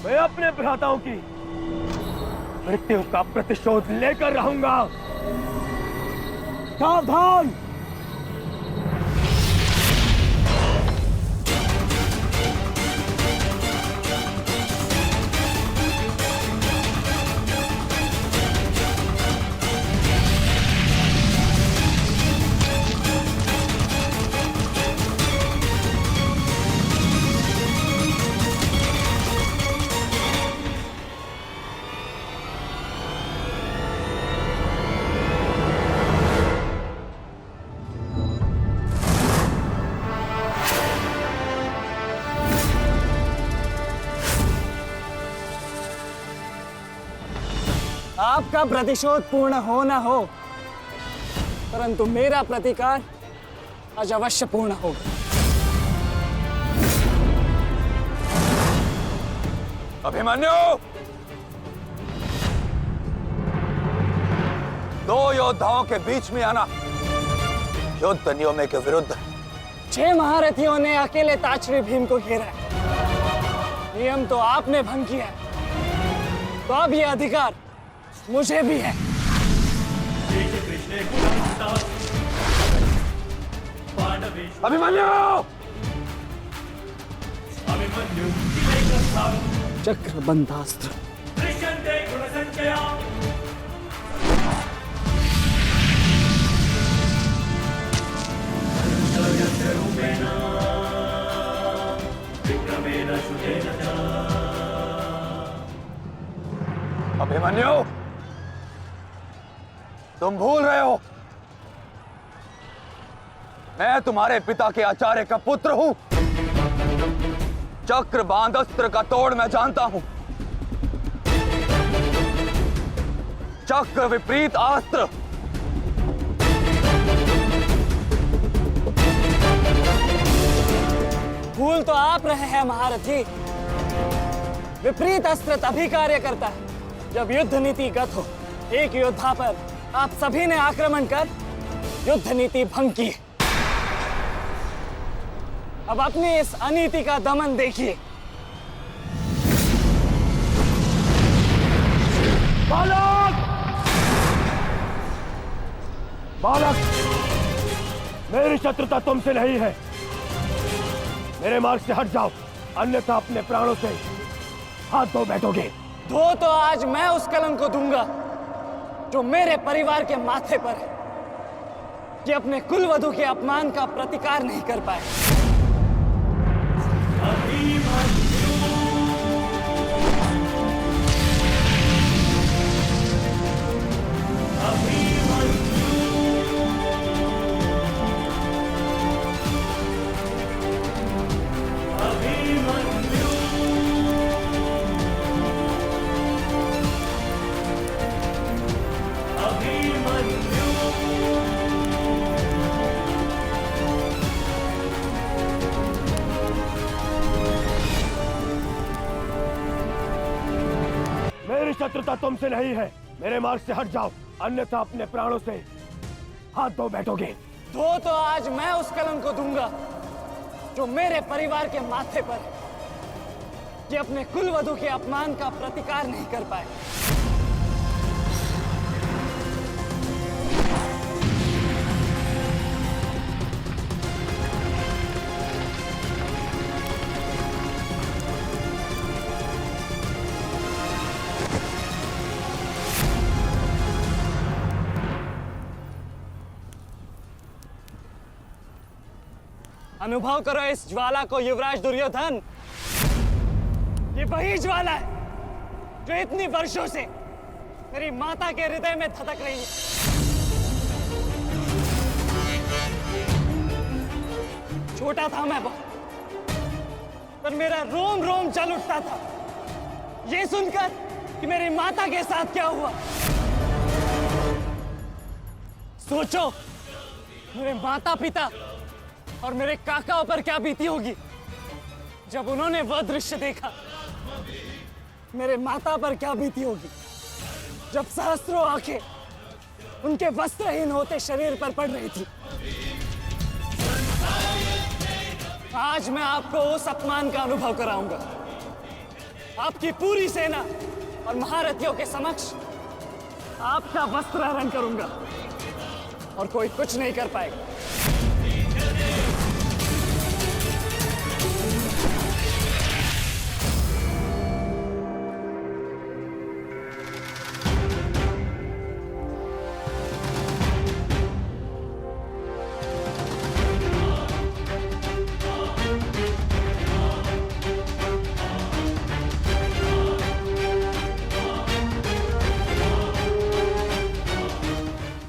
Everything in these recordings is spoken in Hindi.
मैं अपने भ्राताओं की मृत्यु का प्रतिशोध लेकर रहूंगा। सावधान! आपका प्रतिशोध पूर्ण हो ना हो, परंतु मेरा प्रतिकार आज अवश्य पूर्ण होगा। अभिमन्यु, दो योद्धाओं के बीच में आना युद्ध नियमों के विरुद्ध। 6 महारथियों ने अकेले ताचरी भीम को घेरा है। नियम तो आपने भंग किया है, तो अब यह अधिकार मुझे भी है। अभिमन्यु! चक्रबंधास्त्र। अभिमन्यु, तुम भूल रहे हो, मैं तुम्हारे पिता के आचार्य का पुत्र हूं। चक्रबांध अस्त्र का तोड़ मैं जानता हूं। चक्र विपरीत अस्त्र भूल तो आप रहे हैं महारथी। विपरीत अस्त्र तभी कार्य करता है जब युद्ध नीति गत हो। एक योद्धा पर आप सभी ने आक्रमण कर युद्ध नीति भंग की। अब अपनी इस अनीति का दमन देखिए। बालक! बालक! मेरी शत्रुता तुमसे नहीं है। मेरे मार्ग से हट जाओ, अन्यथा अपने प्राणों से हाथ धो बैठोगे। धो तो आज मैं उस कलंक को दूंगा जो मेरे परिवार के माथे पर है, कि अपने कुलवधु के अपमान का प्रतिकार नहीं कर पाए। मेरी शत्रुता तुमसे नहीं है। मेरे मार्ग से हट जाओ, अन्यथा अपने प्राणों से हाथ धो बैठोगे। धो तो आज मैं उस कलंक को दूंगा जो मेरे परिवार के माथे पर है, कि अपने कुलवधु के अपमान का प्रतिकार नहीं कर पाए। अनुभव करो इस ज्वाला को युवराज दुर्योधन। ये वही ज्वाला है जो इतनी वर्षों से मेरी माता के हृदय में धधक रही है। छोटा था मैं बहुत, पर मेरा रोम रोम जल उठता था ये सुनकर कि मेरी माता के साथ क्या हुआ। सोचो, मेरे माता पिता और मेरे काकाओं पर क्या बीती होगी जब उन्होंने वह दृश्य देखा। मेरे माता पर क्या बीती होगी जब सहस्त्रों आंखें उनके वस्त्रहीन होते शरीर पर पड़ रही थी। आज मैं आपको उस अपमान का अनुभव कराऊंगा आपकी पूरी सेना और महारथियों के समक्ष आपका वस्त्रहरण करूंगा और कोई कुछ नहीं कर पाएगा।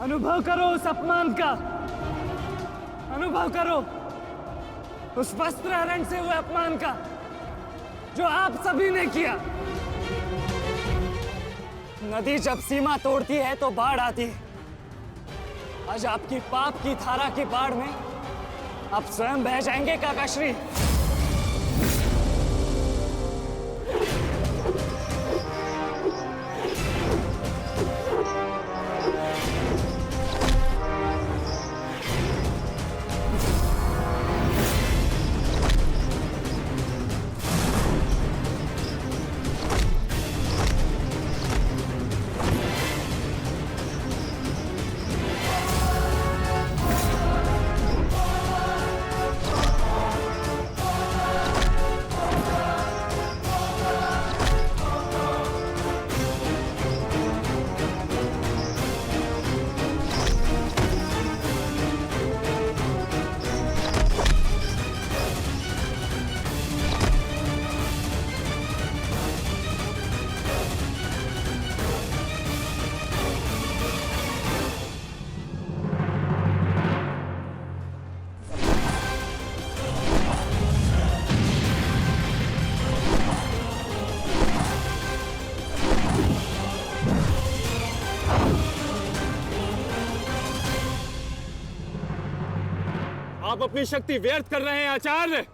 अनुभव करो उस अपमान का, अनुभव करो उस वस्त्रहरण से हुए अपमान का जो आप सभी ने किया। नदी जब सीमा तोड़ती है तो बाढ़ आती है। आज आपकी पाप की धारा की बाढ़ में आप स्वयं बह जाएंगे काकाश्री। आप अपनी शक्ति व्यर्थ कर रहे हैं आचार्य।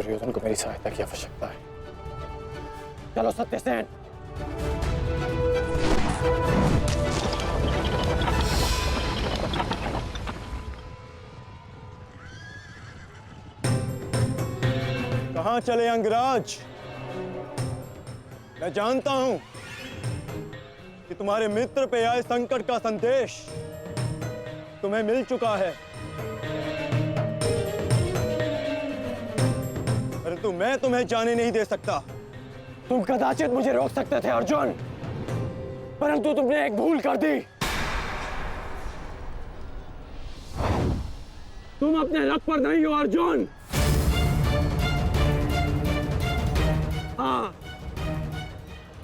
दुर्योधन को मेरी सहायता की आवश्यकता है। चलो सत्यसेन। कहां चले अंगराज? मैं जानता हूं कि तुम्हारे मित्र पे आए संकट का संदेश तुम्हें मिल चुका है, परंतु मैं तुम्हें जाने नहीं दे सकता। तुम कदाचित मुझे रोक सकते थे अर्जुन, परंतु तुमने एक भूल कर दी। तुम अपने रथ पर नहीं हो अर्जुन। हाँ,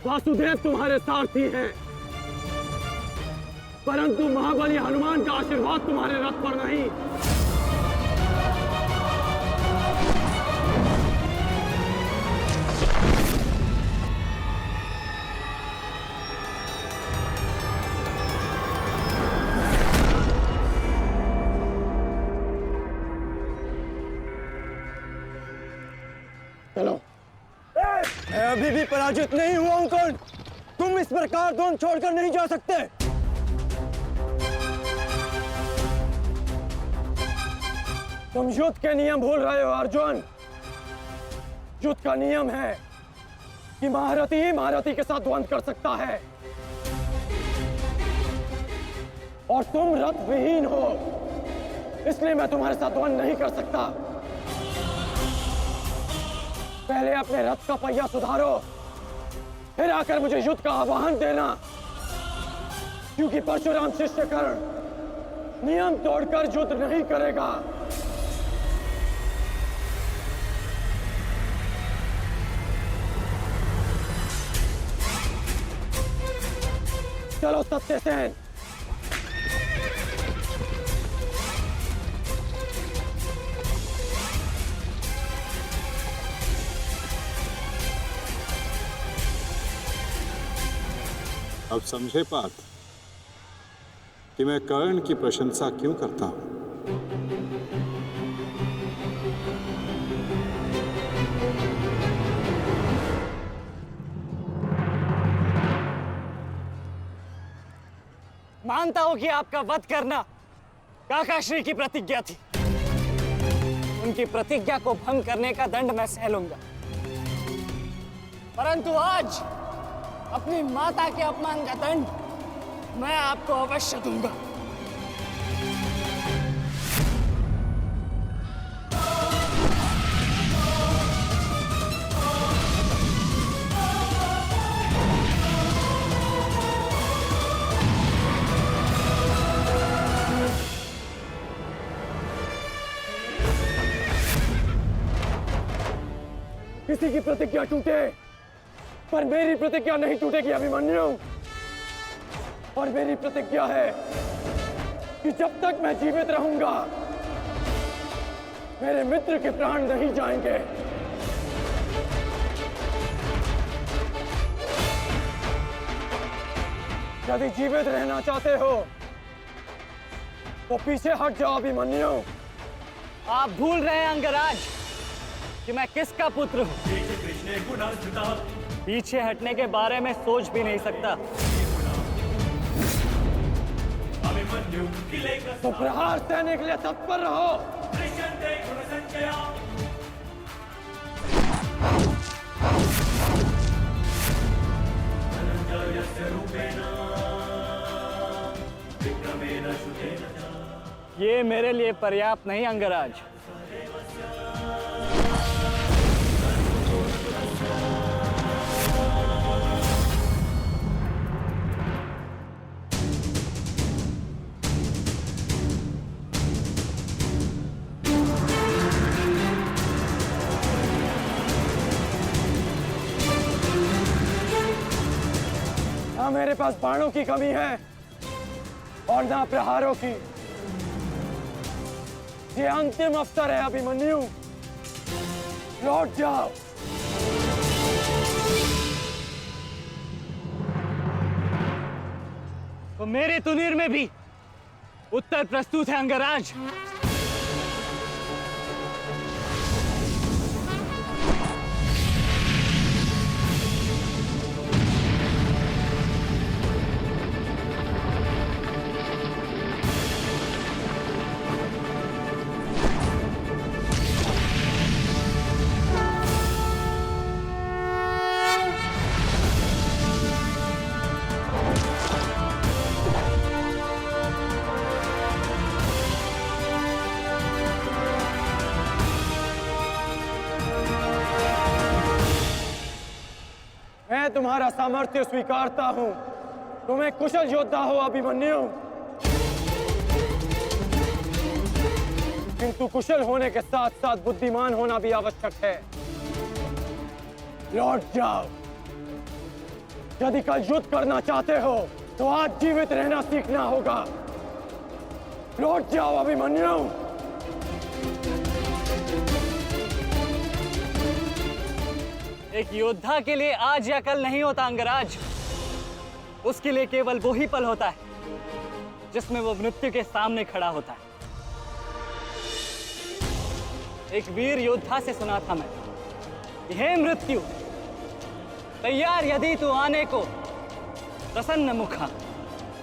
वासुदेव तुम्हारे सारथी हैं, परंतु महाबली हनुमान का आशीर्वाद तुम्हारे रथ पर नहीं। चलो। मैं अभी भी पराजित नहीं हुआ हूं कर्ण। तुम इस प्रकार द्रोण छोड़कर नहीं जा सकते। तुम युद्ध के नियम भूल रहे हो अर्जुन। युद्ध का नियम है कि महारथी ही महारथी के साथ द्वंद्व कर सकता है, और तुम रथ विहीन हो, इसलिए मैं तुम्हारे साथ द्वंद्व नहीं कर सकता। पहले अपने रथ का पहिया सुधारो, फिर आकर मुझे युद्ध का आह्वान देना, क्योंकि परशुराम शिष्य कर्ण नियम तोड़कर युद्ध नहीं करेगा। चलो सत्यसेन। अब समझे पार्थ कि मैं कर्ण की प्रशंसा क्यों करता हूं। मानता हूं कि आपका वध करना काकाश्री की प्रतिज्ञा थी। उनकी प्रतिज्ञा को भंग करने का दंड मैं सह लूंगा, परंतु आज अपनी माता के अपमान का दंड मैं आपको अवश्य दूंगा। किसी की प्रतिज्ञा टूटे पर मेरी प्रतिज्ञा नहीं टूटेगी अभिमन्यु। और मेरी प्रतिज्ञा है कि जब तक मैं जीवित रहूंगा मेरे मित्र के प्राण नहीं जाएंगे। यदि जीवित रहना चाहते हो तो पीछे हट जाओ अभिमन्यु। आप भूल रहे हैं अंगराज कि मैं किसका पुत्र हूं। पीछे हटने के बारे में सोच भी नहीं सकता। तो प्रहार सहने के लिए तत्पर रहो। ये मेरे लिए पर्याप्त नहीं अंगराज। ना मेरे पास बाणों की कमी है और ना प्रहारों की। ये अंतिम अवसर है अभिमन्यु, लौट जाओ। तो मेरे तुनीर में भी उत्तर प्रस्तुत है अंगराज। मैं तुम्हारा सामर्थ्य स्वीकारता हूं। तुम एक कुशल योद्धा हो अभिमन्यु, किंतु कुशल होने के साथ साथ बुद्धिमान होना भी आवश्यक है। लौट जाओ। यदि कल युद्ध करना चाहते हो तो आज जीवित रहना सीखना होगा। लौट जाओ अभिमन्यु। एक योद्धा के लिए आज या कल नहीं होता अंगराज। उसके लिए केवल वो ही पल होता है जिसमें वो मृत्यु के सामने खड़ा होता है। एक वीर योद्धा से सुना था मैं, हे मृत्यु, तैयार यदि तू आने को प्रसन्न मुखा।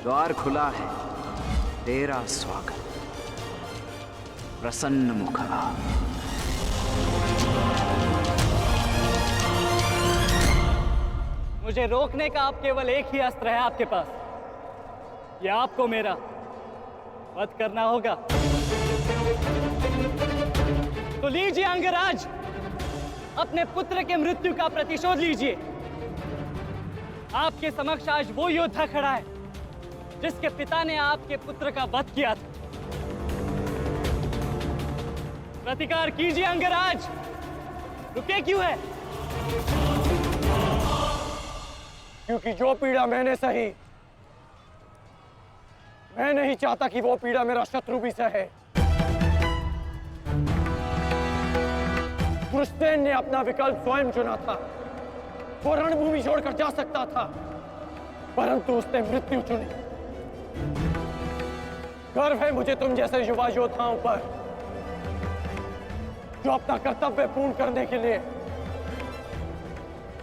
द्वार खुला है, तेरा स्वागत प्रसन्न मुखा। मुझे रोकने का अब केवल एक ही अस्त्र है आपके पास। यह आपको मेरा वध करना होगा। तो लीजिए अंगराज, अपने पुत्र के मृत्यु का प्रतिशोध लीजिए। आपके समक्ष आज वो योद्धा खड़ा है जिसके पिता ने आपके पुत्र का वध किया था। प्रतिकार कीजिए अंगराज, रुके क्यों है? क्योंकि जो पीड़ा मैंने सही, मैं नहीं चाहता कि वो पीड़ा मेरा शत्रु भी सहे। कृष्ण ने अपना विकल्प स्वयं चुना था। वो रणभूमि छोड़कर जा सकता था, परंतु उसने मृत्यु चुनी। गर्व है मुझे तुम जैसे युवा योद्धाओं पर, जो अपना कर्तव्य पूर्ण करने के लिए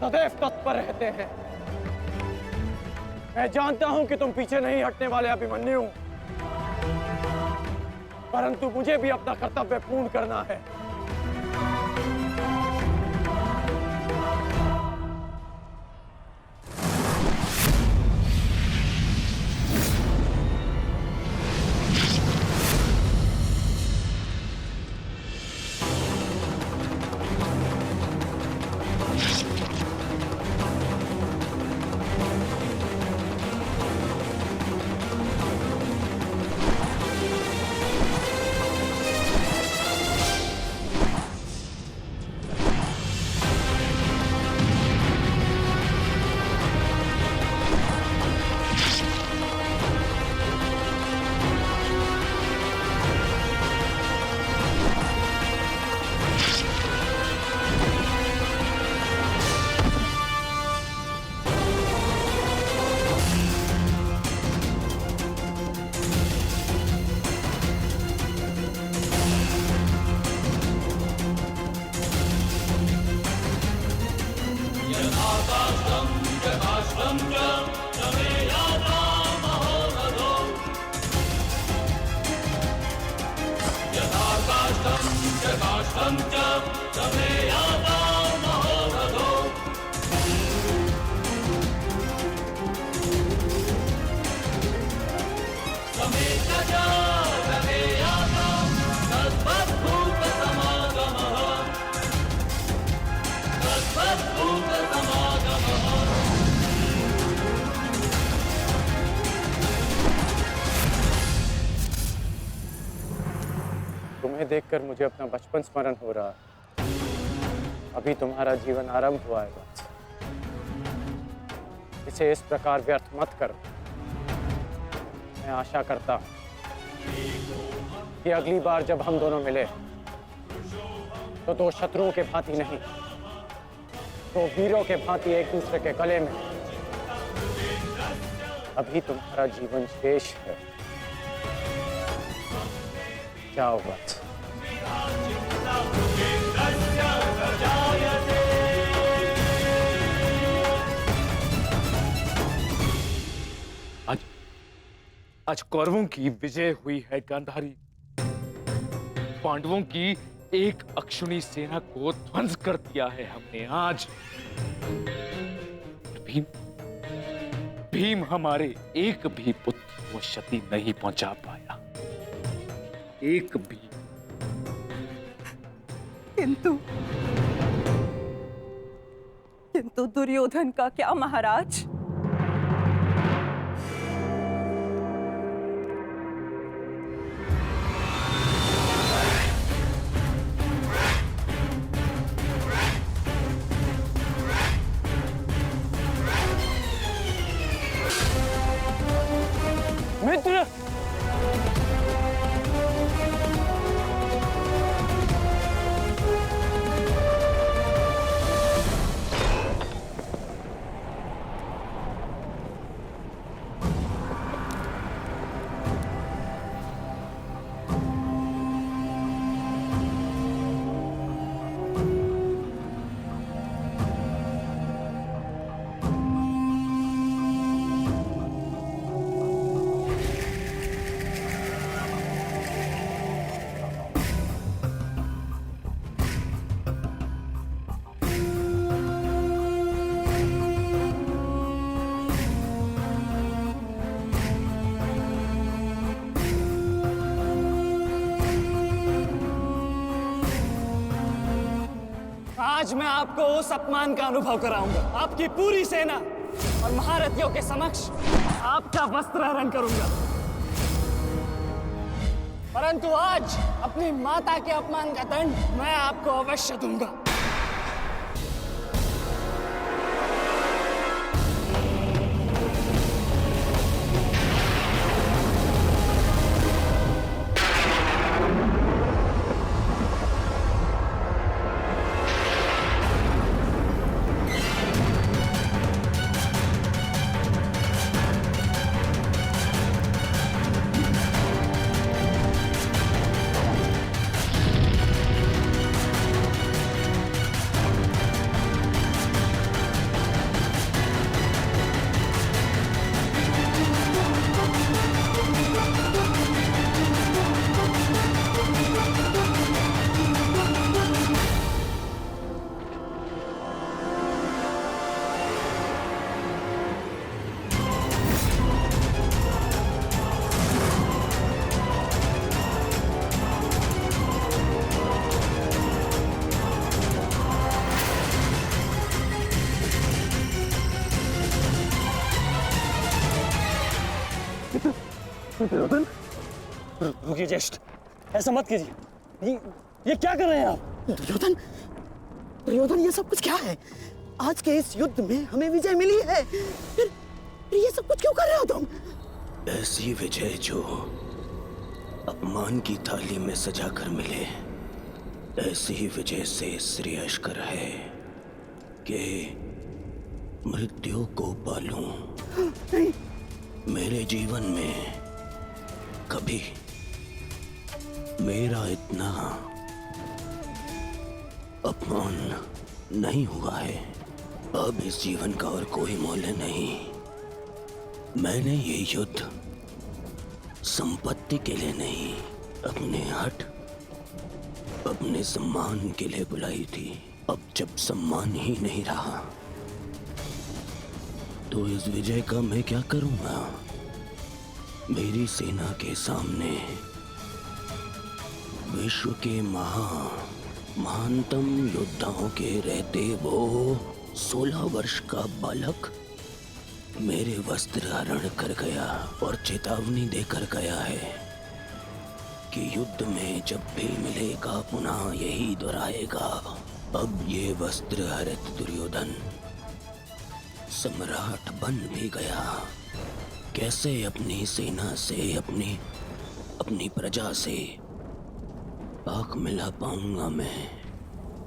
सदैव तत्पर रहते हैं। मैं जानता हूं कि तुम पीछे नहीं हटने वाले अभिमन्यु, परंतु मुझे भी अपना कर्तव्य पूर्ण करना है। तुम्हें देखकर मुझे अपना बचपन स्मरण हो रहा है। अभी तुम्हारा जीवन आरंभ हुआ है वत्स। इसे इस प्रकार व्यर्थ मत करो। मैं आशा करता हूं कि अगली बार जब हम दोनों मिले तो दो शत्रुओं के भांति नहीं, दो वीरों के भांति एक दूसरे के गले में। अभी तुम्हारा जीवन शेष है। जाओ वत्स। आज कौरवों की विजय हुई है गांधारी। पांडवों की एक अक्षुणी सेना को ध्वंस कर दिया है हमने आज। भीम हमारे एक भी पुत्र को क्षति नहीं पहुंचा पाया, एक भी। किंतु दुर्योधन का क्या महाराज? मित्र, आज मैं आपको उस अपमान का अनुभव कराऊंगा। आपकी पूरी सेना और महारथियों के समक्ष आपका वस्त्र हरण करूंगा। परंतु आज अपनी माता के अपमान का दंड मैं आपको अवश्य दूंगा। दुर्योधन, रुकिए ज्येष्ठ, ऐसा मत कीजिए। ये क्या कर रहे हैं आप? दुर्योधन, दुर्योधन, ये सब कुछ क्या है? आज के इस युद्ध में हमें विजय मिली है, फिर ये सब कुछ क्यों कर रहे हो तुम? ऐसी विजय जो अपमान की थाली में सजा कर मिले, ऐसी ही विजय से श्रेयस्कर है कि मृत्यु को पालूं। नहीं। मेरे जीवन में कभी मेरा इतना अपमान नहीं हुआ है। अब इस जीवन का और कोई मूल्य नहीं। मैंने ये युद्ध संपत्ति के लिए नहीं, अपने हट, अपने सम्मान के लिए बुलाई थी। अब जब सम्मान ही नहीं रहा तो इस विजय का मैं क्या करूंगा? मेरी सेना के सामने विश्व के महानतम योद्धाओं के रहते वो 16 वर्ष का बालक मेरे वस्त्र हरण कर गया और चेतावनी देकर गया है कि युद्ध में जब भी मिलेगा पुनः यही दोहराएगा। अब ये वस्त्र हरित दुर्योधन सम्राट बन भी गया। कैसे अपनी सेना से, अपनी प्रजा से आंख मिला पाऊंगा मैं?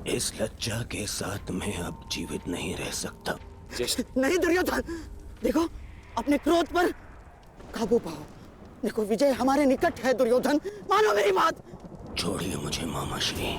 इस लज्जा के साथ मैं अब जीवित नहीं रह सकता। नहीं दुर्योधन, देखो अपने क्रोध पर काबू पाओ। देखो विजय हमारे निकट है दुर्योधन, मानो मेरी बात। छोड़िए मुझे मामा श्री।